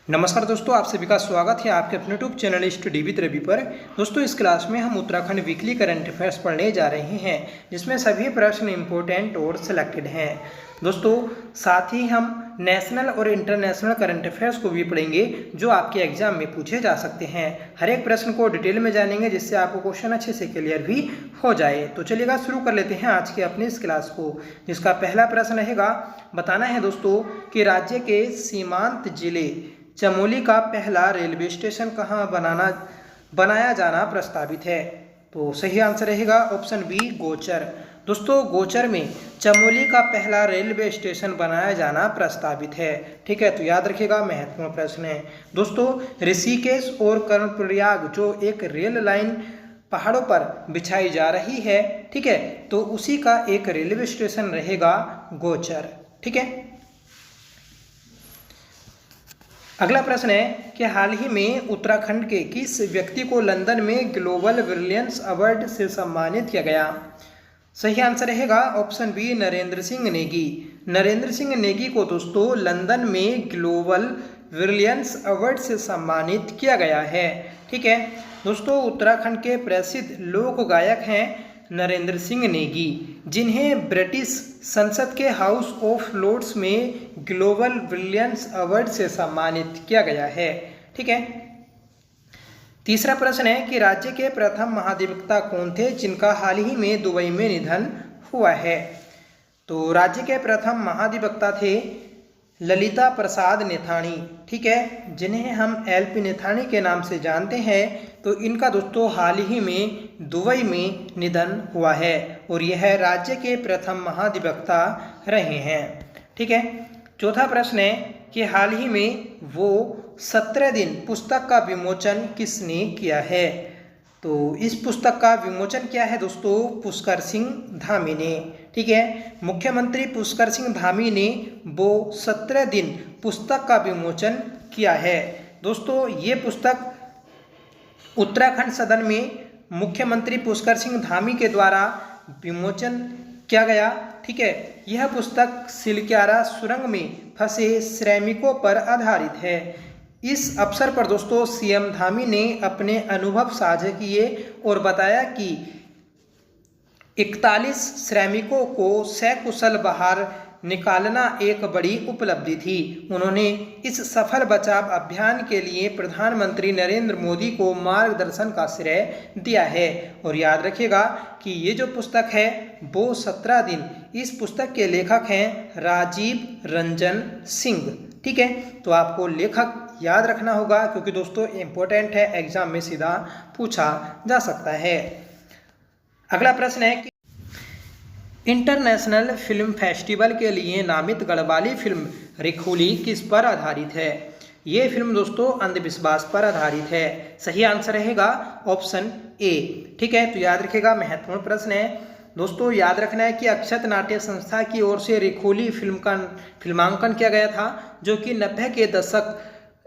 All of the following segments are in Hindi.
नमस्कार दोस्तों, आप सभी का स्वागत है आपके अपने YouTube channel study with Ravi पर। दोस्तों, इस क्लास में हम उत्तराखंड वीकली करंट अफेयर्स पढ़ने जा रहे हैं, जिसमें सभी प्रश्न इंपॉर्टेंट और सिलेक्टेड हैं। दोस्तों, साथ ही हम नेशनल और इंटरनेशनल करंट अफेयर्स को भी पढ़ेंगे, जो आपके एग्जाम में पूछे जा सकते हैं। हर एक प्रश्न को डिटेल में जानेंगे, जिससे आपको क्वेश्चन अच्छे से क्लियर भी हो जाए। तो चलिएगा शुरू कर लेते हैं आज के अपनी इस क्लास को, जिसका पहला प्रश्न रहेगा, बताना है दोस्तों कि राज्य के सीमांत जिले चमोली का पहला रेलवे स्टेशन कहाँ बनाया जाना प्रस्तावित है। तो सही आंसर रहेगा ऑप्शन बी, गोचर। दोस्तों, गोचर में चमोली का पहला रेलवे स्टेशन बनाया जाना प्रस्तावित है। ठीक है, तो याद रखिएगा, महत्वपूर्ण प्रश्न है। दोस्तों, ऋषिकेश और कर्णप्रयाग जो एक रेल लाइन पहाड़ों पर बिछाई जा रही है, ठीक है, तो उसी का एक रेलवे स्टेशन रहेगा गोचर। ठीक है, अगला प्रश्न है कि हाल ही में उत्तराखंड के किस व्यक्ति को लंदन में ग्लोबल ब्रिलियंस अवार्ड से सम्मानित किया गया। सही आंसर रहेगा ऑप्शन बी, नरेंद्र सिंह नेगी। नरेंद्र सिंह नेगी को दोस्तों लंदन में ग्लोबल ब्रिलियंस अवार्ड से सम्मानित किया गया है। ठीक है दोस्तों, उत्तराखंड के प्रसिद्ध लोक गायक हैं नरेंद्र सिंह नेगी, जिन्हें ब्रिटिश संसद के हाउस ऑफ लॉर्ड्स में ग्लोबल ब्रिलियंस अवार्ड से सम्मानित किया गया है। ठीक है, तीसरा प्रश्न है कि राज्य के प्रथम महाधिवक्ता कौन थे जिनका हाल ही में दुबई में निधन हुआ है। तो राज्य के प्रथम महाधिवक्ता थे ललिता प्रसाद नेथानी। ठीक है, जिन्हें हम एलपी नेथानी के नाम से जानते हैं। तो इनका दोस्तों हाल ही में दुबई में निधन हुआ है और यह राज्य के प्रथम महाधिवक्ता रहे हैं। ठीक है, चौथा प्रश्न है कि हाल ही में वो 17 दिन पुस्तक का विमोचन किसने किया है। तो इस पुस्तक का विमोचन किया है दोस्तों पुष्कर सिंह धामी ने। ठीक है, मुख्यमंत्री पुष्कर सिंह धामी ने वो 17 दिन पुस्तक का विमोचन किया है। दोस्तों, ये पुस्तक उत्तराखंड सदन में मुख्यमंत्री पुष्कर सिंह धामी के द्वारा विमोचन किया गया। ठीक है, यह पुस्तक सिलक्यारा सुरंग में फंसे श्रमिकों पर आधारित है। इस अवसर पर दोस्तों सीएम धामी ने अपने अनुभव साझा किए और बताया कि 41 श्रमिकों को सकुशल बाहर निकालना एक बड़ी उपलब्धि थी। उन्होंने इस सफल बचाव अभियान के लिए प्रधानमंत्री नरेंद्र मोदी को मार्गदर्शन का श्रेय दिया है। और याद रखिएगा कि ये जो पुस्तक है वो 17 दिन, इस पुस्तक के लेखक हैं राजीव रंजन सिंह। ठीक है, तो आपको लेखक याद रखना होगा, क्योंकि दोस्तों इम्पोर्टेंट है, एग्जाम में सीधा पूछा जा सकता है। अगला प्रश्न है कि इंटरनेशनल फिल्म फेस्टिवल के लिए नामित गढ़वाली फिल्म रिखोली किस पर आधारित है। ये फिल्म दोस्तों अंधविश्वास पर आधारित है। सही आंसर रहेगा ऑप्शन ए। ठीक है, तो याद रखिएगा, महत्वपूर्ण प्रश्न है। दोस्तों, याद रखना है कि अक्षत नाट्य संस्था की ओर से रिखोली फिल्म का फिल्मांकन किया गया था, जो कि 90 के दशक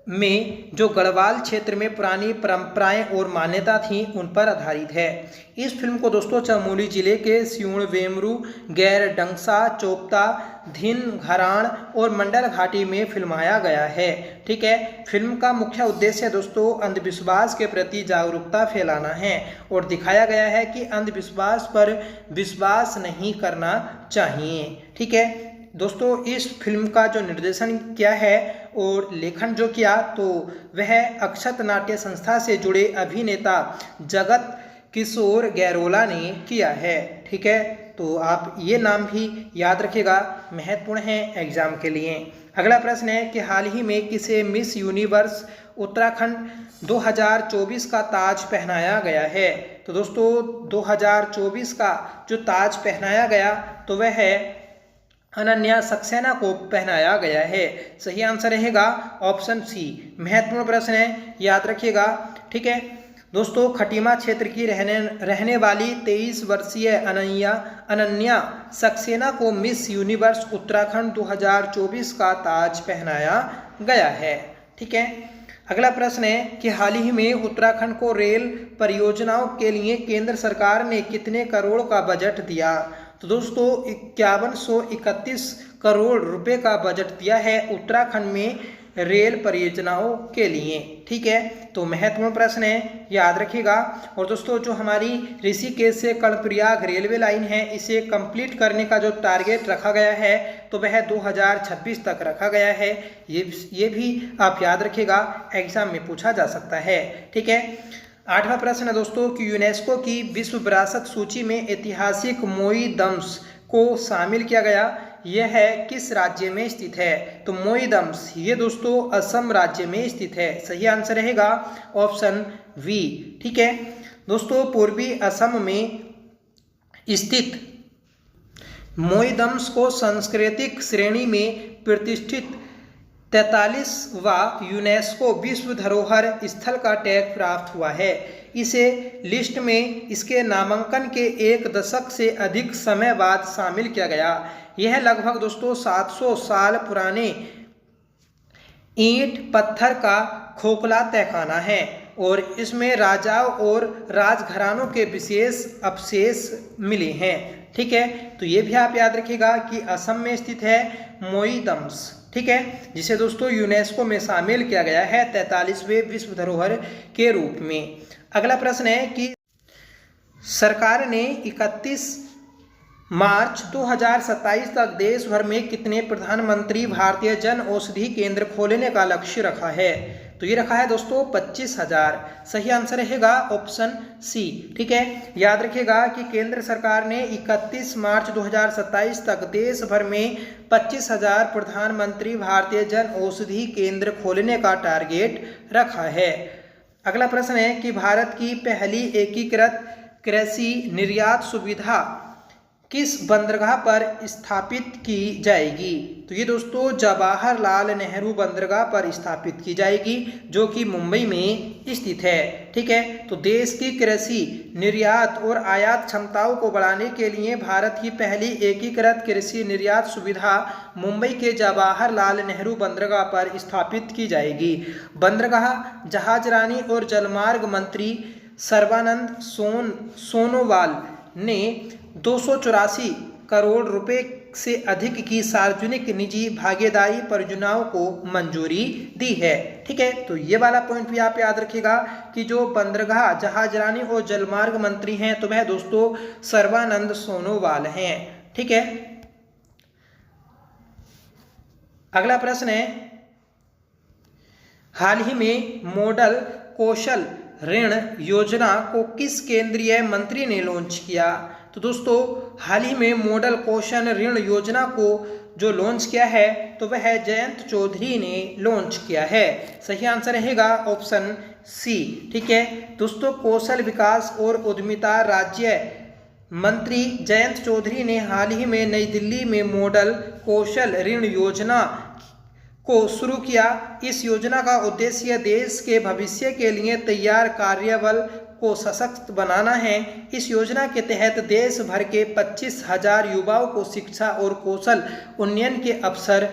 में जो गढ़वाल क्षेत्र में पुरानी परंपराएं और मान्यता थी उन पर आधारित है। इस फिल्म को दोस्तों चमोली जिले के सियूण, वेमरू, गैर, डंगसा, चोपता, धिन, घराण और मंडल घाटी में फिल्माया गया है। ठीक है, फिल्म का मुख्य उद्देश्य दोस्तों अंधविश्वास के प्रति जागरूकता फैलाना है और दिखाया गया है कि अंधविश्वास पर विश्वास नहीं करना चाहिए। ठीक है दोस्तों, इस फिल्म का जो निर्देशन किया है और लेखन जो किया, तो वह अक्षत नाट्य संस्था से जुड़े अभिनेता जगत किशोर गैरोला ने किया है। ठीक है, तो आप ये नाम भी याद रखिएगा, महत्वपूर्ण है एग्जाम के लिए। अगला प्रश्न है कि हाल ही में किसे मिस यूनिवर्स उत्तराखंड 2024 का ताज पहनाया गया है। तो दोस्तों 2024 का जो ताज पहनाया गया तो वह है अनन्या सक्सेना को पहनाया गया है। सही आंसर रहेगा ऑप्शन सी। महत्वपूर्ण प्रश्न है, याद रखिएगा। ठीक है दोस्तों, खटीमा क्षेत्र की रहने वाली 23 वर्षीय अनन्या सक्सेना को मिस यूनिवर्स उत्तराखंड 2024 का ताज पहनाया गया है। ठीक है, अगला प्रश्न है कि हाल ही में उत्तराखंड को रेल परियोजनाओं के लिए केंद्र सरकार ने कितने करोड़ का बजट दिया। तो दोस्तों 5131 करोड़ रुपए का बजट दिया है उत्तराखंड में रेल परियोजनाओं के लिए। ठीक है, तो महत्वपूर्ण प्रश्न है, याद रखिएगा। और दोस्तों जो हमारी ऋषिकेश से कर्णप्रयाग रेलवे लाइन है, इसे कंप्लीट करने का जो टारगेट रखा गया है तो वह 2026 तक रखा गया है। ये भी आप याद रखिएगा, एग्जाम में पूछा जा सकता है। ठीक है, 8वां प्रश्न है दोस्तों कि यूनेस्को की विश्व विरासत सूची में ऐतिहासिक मोईदम्स को शामिल किया गया, यह है किस राज्य में स्थित है? तो मोईदम्स ये दोस्तों असम राज्य में स्थित है। सही आंसर रहेगा ऑप्शन बी। ठीक है दोस्तों, पूर्वी असम में स्थित मोईदम्स को सांस्कृतिक श्रेणी में प्रतिष्ठित 43वां यूनेस्को विश्व धरोहर स्थल का टैग प्राप्त हुआ है। इसे लिस्ट में इसके नामांकन के 1 दशक से अधिक समय बाद शामिल किया गया। यह लगभग दोस्तों 700 साल पुराने ईंट पत्थर का खोखला तहखाना है और इसमें राजाओं और राजघरानों के विशेष अवशेष मिले हैं। ठीक है, तो ये भी आप याद रखिएगा कि असम में स्थित है मोईदम्स। ठीक है, जिसे दोस्तों यूनेस्को में शामिल किया गया है 43वें विश्व धरोहर के रूप में। अगला प्रश्न है कि सरकार ने 31 मार्च 2027 तक देश भर में कितने प्रधानमंत्री भारतीय जन औषधि केंद्र खोलने का लक्ष्य रखा है? तो ये रखा है दोस्तों 25,000। सही आंसर रहेगा ऑप्शन सी। ठीक है, याद रखिएगा कि केंद्र सरकार ने 31 मार्च 2027 तक देश भर में 25,000 प्रधानमंत्री भारतीय जन औषधि केंद्र खोलने का टारगेट रखा है। अगला प्रश्न है कि भारत की पहली एकीकृत कृषि निर्यात सुविधा किस बंदरगाह पर स्थापित की जाएगी? तो ये दोस्तों जवाहरलाल नेहरू बंदरगाह पर स्थापित की जाएगी, जो कि मुंबई में स्थित है। ठीक है, तो देश की कृषि निर्यात और आयात क्षमताओं को बढ़ाने के लिए भारत की पहली एकीकृत कृषि निर्यात सुविधा मुंबई के जवाहरलाल नेहरू बंदरगाह पर स्थापित की जाएगी। बंदरगाह जहाजरानी और जलमार्ग मंत्री सर्बानंद सोनोवाल ने 284 करोड़ रुपए से अधिक की सार्वजनिक निजी भागीदारी परियोजनाओं को मंजूरी दी है। ठीक है, तो ये वाला पॉइंट भी आप याद रखिएगा कि जो बंदरगाह जहाजरानी और जलमार्ग मंत्री हैं तो वह दोस्तों सर्बानंद सोनोवाल हैं। ठीक है, अगला प्रश्न है हाल ही में मॉडल कौशल ऋण योजना को किस केंद्रीय मंत्री ने लॉन्च किया? तो दोस्तों हाल ही में मॉडल कौशल ऋण योजना को जो लॉन्च किया है तो वह जयंत चौधरी ने लॉन्च किया है। सही आंसर रहेगा ऑप्शन सी। ठीक है दोस्तों, कौशल विकास और उद्यमिता राज्य मंत्री जयंत चौधरी ने हाल ही में नई दिल्ली में मॉडल कौशल ऋण योजना को शुरू किया। इस योजना का उद्देश्य देश के भविष्य के लिए तैयार कार्यबल को सशक्त बनाना है। इस योजना के तहत देश भर के 25,000 युवाओं को शिक्षा और कौशल उन्नयन के अवसर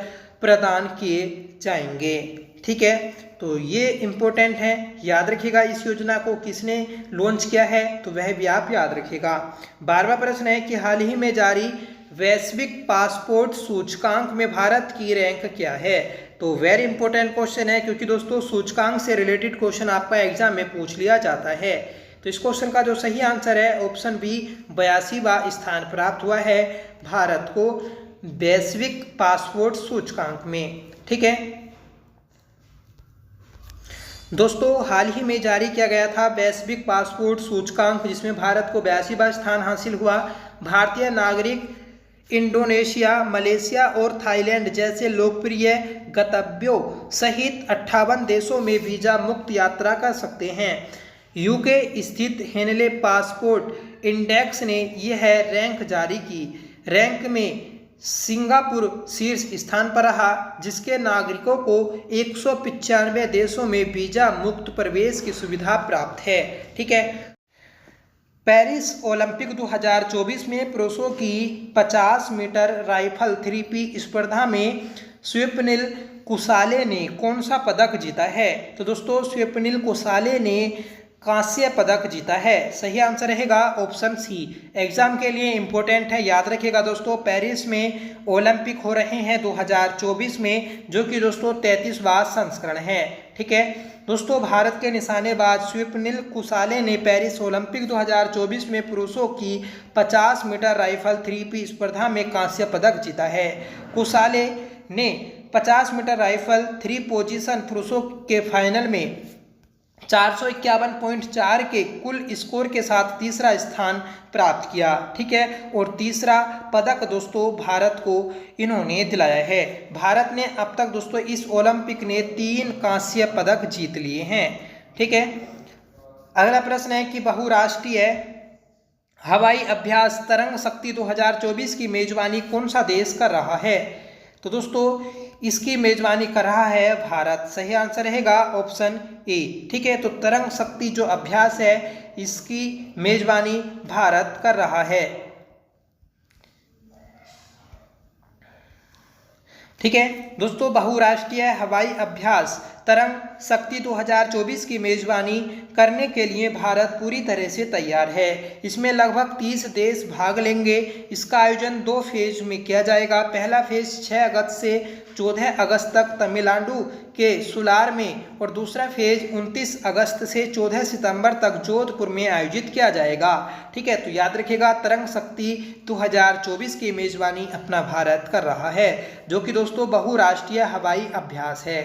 प्रदान किए जाएंगे। ठीक है, तो ये इम्पोर्टेंट है, याद रखिएगा इस योजना को किसने लॉन्च किया है तो वह भी आप याद रखिएगा। 12वां प्रश्न है कि हाल ही में जारी वैश्विक पासपोर्ट सूचकांक में भारत की रैंक क्या है? तो वेरी इंपॉर्टेंट क्वेश्चन है, क्योंकि दोस्तों सूचकांक से रिलेटेड क्वेश्चन आपका एग्जाम में पूछ लिया जाता है। तो इस क्वेश्चन का जो सही आंसर है ऑप्शन बी 82वां स्थान प्राप्त हुआ है भारत को वैश्विक पासपोर्ट सूचकांक में। ठीक है दोस्तों, हाल ही में जारी किया गया था वैश्विक पासपोर्ट सूचकांक, जिसमें भारत को 82वां स्थान हासिल हुआ। भारतीय नागरिक इंडोनेशिया, मलेशिया और थाईलैंड जैसे लोकप्रिय गंतव्यों सहित 58 देशों में वीजा मुक्त यात्रा कर सकते हैं। यूके स्थित हेनले पासपोर्ट इंडेक्स ने यह रैंक जारी की। रैंक में सिंगापुर शीर्ष स्थान पर रहा, जिसके नागरिकों को 195 देशों में वीजा मुक्त प्रवेश की सुविधा प्राप्त है। ठीक है, पेरिस ओलंपिक 2024 में पुरुषों की 50 मीटर राइफल 3P स्पर्धा में स्वप्निल कुसाले ने कौन सा पदक जीता है? तो दोस्तों स्वप्निल कुसाले ने कांस्य पदक जीता है? सही आंसर रहेगा ऑप्शन सी। एग्जाम के लिए इंपॉर्टेंट है, याद रखिएगा दोस्तों। पेरिस में ओलंपिक हो रहे हैं 2024 में, जो कि दोस्तों 33वां संस्करण है। ठीक है दोस्तों, भारत के निशानेबाज स्वप्निल कुसाले ने पेरिस ओलंपिक 2024 में पुरुषों की 50 मीटर राइफल 3P स्पर्धा में कांस्य पदक जीता है। कुसाले ने 50 मीटर राइफल 3 पोजीशन पुरुषों के फाइनल में 451.4 के कुल स्कोर के साथ तीसरा स्थान प्राप्त किया। ठीक है, और तीसरा पदक दोस्तों भारत को इन्होंने दिलाया है। भारत ने अब तक दोस्तों इस ओलंपिक ने 3 कांस्य पदक जीत लिए हैं। ठीक है, अगला प्रश्न है कि बहुराष्ट्रीय हवाई अभ्यास तरंग शक्ति 2024 की मेजबानी कौन सा देश कर रहा है? तो दोस्तों इसकी मेजबानी कर रहा है भारत। सही आंसर रहेगा ऑप्शन ए। ठीक है, तो तरंग शक्ति जो अभ्यास है इसकी मेजबानी भारत कर रहा है। ठीक है दोस्तों, बहुराष्ट्रीय हवाई अभ्यास तरंग शक्ति 2024 की मेजबानी करने के लिए भारत पूरी तरह से तैयार है। इसमें लगभग 30 देश भाग लेंगे। इसका आयोजन 2 फेज में किया जाएगा। पहला फेज 6 अगस्त से 14 अगस्त तक तमिलनाडु के सुलार में, और दूसरा फेज 29 अगस्त से 14 सितंबर तक जोधपुर में आयोजित किया जाएगा। ठीक है, तो याद रखिएगा तरंग शक्ति 2024 की मेजबानी अपना भारत कर रहा है, जो कि दोस्तों बहुराष्ट्रीय हवाई अभ्यास है।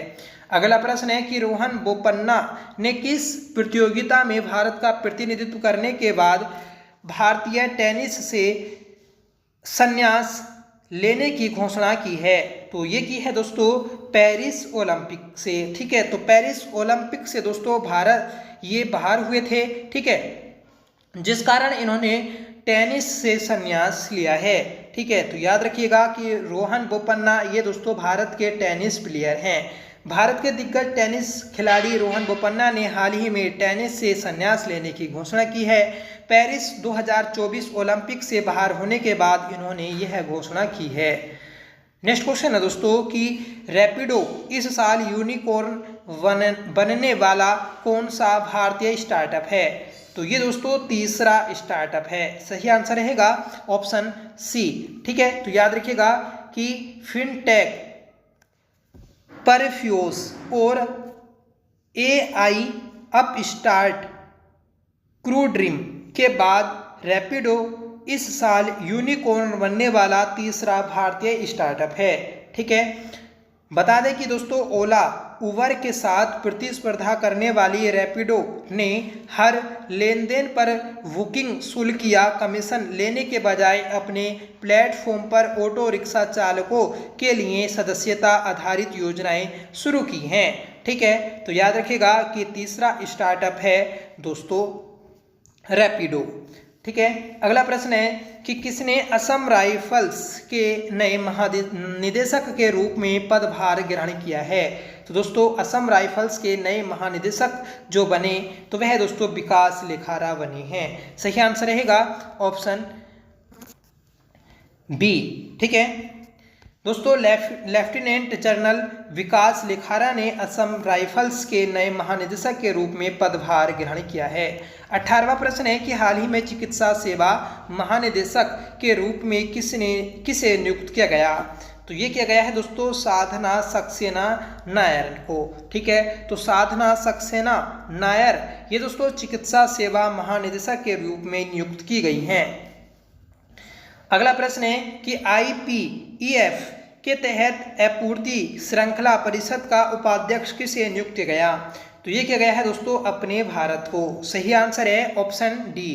अगला प्रश्न है कि रोहन बोपन्ना ने किस प्रतियोगिता में भारत का प्रतिनिधित्व करने के बाद भारतीय टेनिस से संन्यास लेने की घोषणा की है? तो ये की है दोस्तों पेरिस ओलंपिक से। ठीक है, तो पेरिस ओलंपिक से दोस्तों भारत ये बाहर हुए थे। ठीक है, जिस कारण इन्होंने टेनिस से संन्यास लिया है। ठीक है, तो याद रखिएगा कि रोहन बोपन्ना ये दोस्तों भारत के टेनिस प्लेयर हैं। भारत के दिग्गज टेनिस खिलाड़ी रोहन बोपन्ना ने हाल ही में टेनिस से संन्यास लेने की घोषणा की है। पेरिस 2024 ओलंपिक से बाहर होने के बाद इन्होंने यह घोषणा की है। नेक्स्ट क्वेश्चन है दोस्तों कि रैपिडो इस साल यूनिकॉर्न बनने वाला कौन सा भारतीय स्टार्टअप है? तो ये दोस्तों तीसरा स्टार्टअप है। सही आंसर रहेगा ऑप्शन सी। ठीक है, तो याद रखिएगा कि फिनटेक, परफ्यूस और AI अपस्टार्ट क्रूड्रीम के बाद रैपिडो इस साल यूनिकॉर्न बनने वाला तीसरा भारतीय स्टार्टअप है। ठीक है, बता दें कि दोस्तों ओला उबर के साथ प्रतिस्पर्धा करने वाली रैपिडो ने हर लेन देन पर बुकिंग शुल्क या कमीशन लेने के बजाय अपने प्लेटफॉर्म पर ऑटो रिक्शा चालकों के लिए सदस्यता आधारित योजनाएं शुरू की हैं। ठीक है, तो याद रखिएगा कि तीसरा स्टार्टअप है दोस्तों रैपिडो। ठीक है, अगला प्रश्न है कि किसने असम राइफल्स के नए महानिदेशक के रूप में पदभार ग्रहण किया है? तो दोस्तों असम राइफल्स के नए महानिदेशक जो बने तो वह दोस्तों विकास लेखारा बने हैं। सही आंसर रहेगा ऑप्शन बी। ठीक है दोस्तों, लेफ्टिनेंट जनरल विकास लेखारा ने असम राइफल्स के नए महानिदेशक के रूप में पदभार ग्रहण किया है। 18वां प्रश्न है कि हाल ही में चिकित्सा सेवा महानिदेशक के रूप में किसे नियुक्त किया गया? तो ये किया गया है दोस्तों साधना सक्सेना नायर को। ठीक है, तो साधना सक्सेना नायर ये दोस्तों चिकित्सा सेवा महानिदेशक के रूप में नियुक्त की गई हैं। अगला प्रश्न है कि IPEF के तहत आपूर्ति श्रृंखला परिषद का उपाध्यक्ष किसे नियुक्त किया गया? तो ये किया गया है दोस्तों अपने भारत को। सही आंसर है ऑप्शन डी।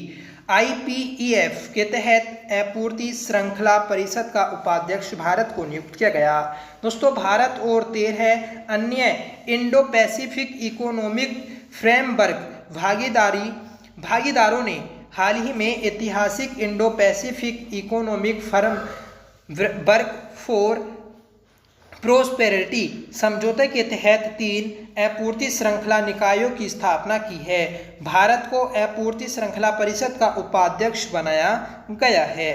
IPEF के तहत आपूर्ति श्रृंखला परिषद का उपाध्यक्ष भारत को नियुक्त किया गया। दोस्तों भारत और 13 अन्य इंडो पैसिफिक इकोनॉमिक फ्रेमवर्क भागीदारों ने हाल ही में ऐतिहासिक Indo Pacific economic framework for prosperity समझौते के तहत 3 आपूर्ति श्रृंखला निकायों की स्थापना की है। भारत को आपूर्ति श्रृंखला परिषद का उपाध्यक्ष बनाया गया है।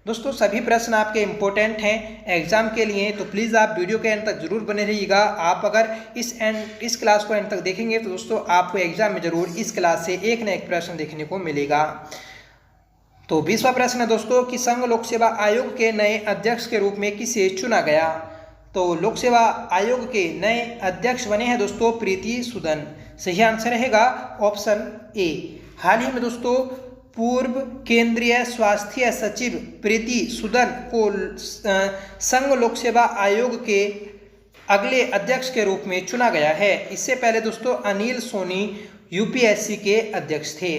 दोस्तों सभी प्रश्न आपके इम्पोर्टेंट हैं एग्जाम के लिए, तो प्लीज़ आप वीडियो के एंड तक जरूर बने रहिएगा। आप अगर इस क्लास को एंड तक देखेंगे तो दोस्तों आपको एग्जाम में जरूर इस क्लास से एक न एक प्रश्न देखने को मिलेगा। तो 20वां प्रश्न है दोस्तों कि संघ लोक सेवा आयोग के नए अध्यक्ष के रूप में किसे चुना गया। तो लोक सेवा आयोग के नए अध्यक्ष बने हैं दोस्तों प्रीति सूदन। सही आंसर रहेगा ऑप्शन ए। हाल ही में दोस्तों पूर्व केंद्रीय स्वास्थ्य सचिव प्रीति सूदन को संघ लोक सेवा आयोग के अगले अध्यक्ष के रूप में चुना गया है। इससे पहले दोस्तों अनिल सोनी यूपीएससी के अध्यक्ष थे।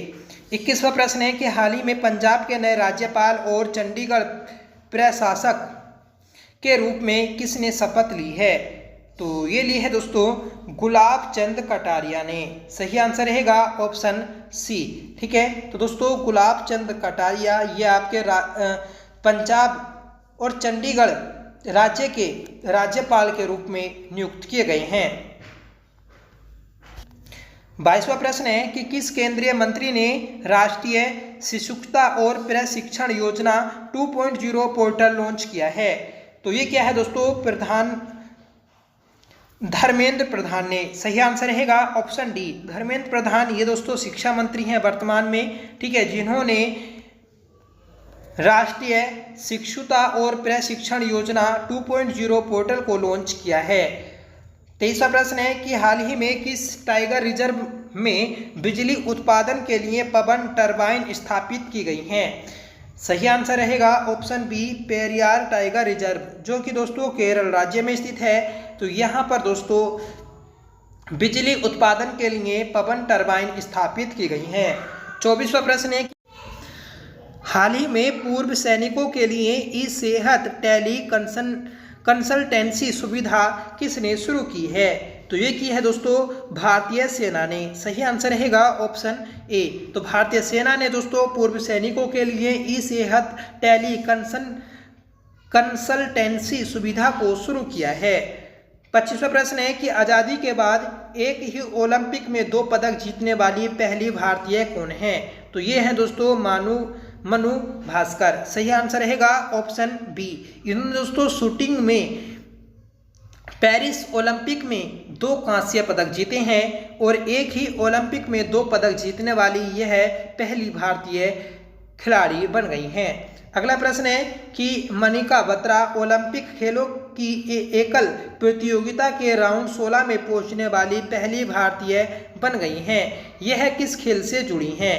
21वां प्रश्न है कि हाल ही में पंजाब के नए राज्यपाल और चंडीगढ़ प्रशासक के रूप में किसने शपथ ली है। तो ये ली है दोस्तों गुलाब चंद कटारिया ने। सही आंसर रहेगा ऑप्शन सी। ठीक है, तो दोस्तों गुलाब चंद कटारिया ये आपके पंजाब और चंडीगढ़ राज्य के राज्यपाल के रूप में नियुक्त किए गए हैं। 22वां प्रश्न है कि किस केंद्रीय मंत्री ने राष्ट्रीय शिशुता और प्रशिक्षण योजना 2.0 पोर्टल लॉन्च किया है। तो ये क्या है दोस्तों धर्मेंद्र प्रधान ने। सही आंसर रहेगा ऑप्शन डी। धर्मेंद्र प्रधान ये दोस्तों शिक्षा मंत्री हैं वर्तमान में, ठीक है, जिन्होंने राष्ट्रीय शिशुता और प्रशिक्षण योजना 2.0 पोर्टल को लॉन्च किया है। 23वां प्रश्न है कि हाल ही में किस टाइगर रिजर्व में बिजली उत्पादन के लिए पवन टरबाइन स्थापित की गई हैं। सही आंसर रहेगा option B Periyar tiger reserve, जो कि दोस्तों केरल राज्य में स्थित है। तो यहाँ पर दोस्तों बिजली उत्पादन के लिए पवन टरबाइन स्थापित की गई हैं। 24वां प्रश्न है हाल ही में पूर्व सैनिकों के लिए ई सेहत टेली कंसल्टेंसी सुविधा किसने शुरू की है। तो ये की है दोस्तों भारतीय सेना ने। सही आंसर रहेगा ऑप्शन ए। तो भारतीय सेना ने दोस्तों पूर्व सैनिकों के लिए ई सेहत टेली कंसल्टेंसी सुविधा को शुरू किया है। 25वां प्रश्न है कि आज़ादी के बाद एक ही ओलंपिक में 2 पदक जीतने वाली पहली भारतीय कौन है। तो ये है दोस्तों मनु भास्कर। सही आंसर रहेगा ऑप्शन बी। इन्होंने दोस्तों शूटिंग में पेरिस ओलंपिक में 2 कांस्य पदक जीते हैं और एक ही ओलंपिक में 2 पदक जीतने वाली यह पहली भारतीय खिलाड़ी बन गई हैं। अगला प्रश्न है कि मनिका बत्रा ओलंपिक खेलों की एकल प्रतियोगिता के राउंड 16 में पहुंचने वाली पहली भारतीय बन गई हैं। यह किस खेल से जुड़ी हैं।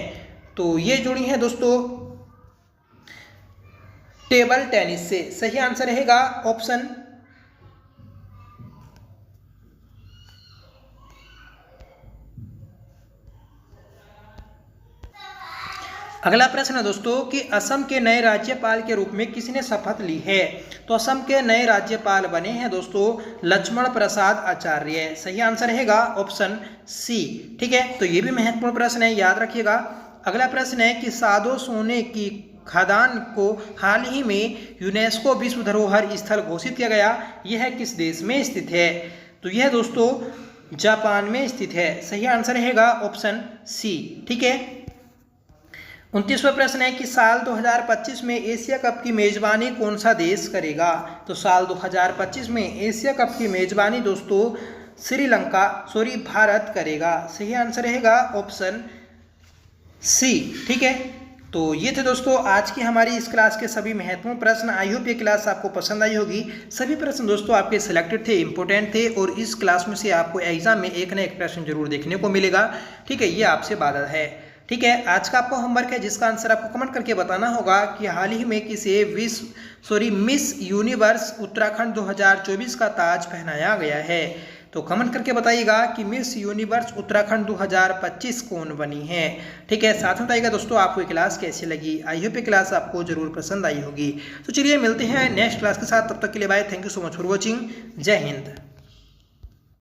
तो ये जुड़ी हैं दोस्तों टेबल टेनिस से। सही आंसर रहेगा ऑप्शन अगला प्रश्न है दोस्तों कि असम के नए राज्यपाल के रूप में किसने शपथ ली है। तो असम के नए राज्यपाल बने हैं दोस्तों लक्ष्मण प्रसाद आचार्य। सही आंसर रहेगा ऑप्शन सी। ठीक है, तो ये भी महत्वपूर्ण प्रश्न है, याद रखिएगा। अगला प्रश्न है कि सादो सोने की खदान को हाल ही में यूनेस्को विश्व धरोहर स्थल घोषित किया गया। यह किस देश में स्थित है। तो यह दोस्तों जापान में स्थित है। सही आंसर रहेगा ऑप्शन सी। ठीक है, 29वां प्रश्न है कि साल 2025 में एशिया कप की मेजबानी कौन सा देश करेगा। तो साल 2025 में एशिया कप की मेजबानी दोस्तों भारत करेगा। सही आंसर रहेगा ऑप्शन सी। ठीक है, तो ये थे दोस्तों आज की हमारी इस क्लास के सभी महत्वपूर्ण प्रश्न। आई होप ये क्लास आपको पसंद आई होगी। सभी प्रश्न दोस्तों आपके सिलेक्टेड थे, इंपॉर्टेंट थे और इस क्लास में से आपको एग्जाम में एक न एक प्रश्न जरूर देखने को मिलेगा। ठीक है, ये आपसे वादा है। ठीक है, आज का आपको होमवर्क है जिसका आंसर आपको कमेंट करके बताना होगा कि हाल ही में किसे मिस यूनिवर्स उत्तराखंड 2024 का ताज पहनाया गया है। तो कमेंट करके बताइएगा कि मिस यूनिवर्स उत्तराखंड 2025 कौन बनी है। ठीक है, साथ में बताइएगा दोस्तों आपको ये क्लास कैसी लगी। आई होप ये क्लास आपको जरूर पसंद आई होगी। तो चलिए मिलते हैं नेक्स्ट क्लास के साथ, तब तक के लिए bye. Thank you so much for watching. जय हिंद।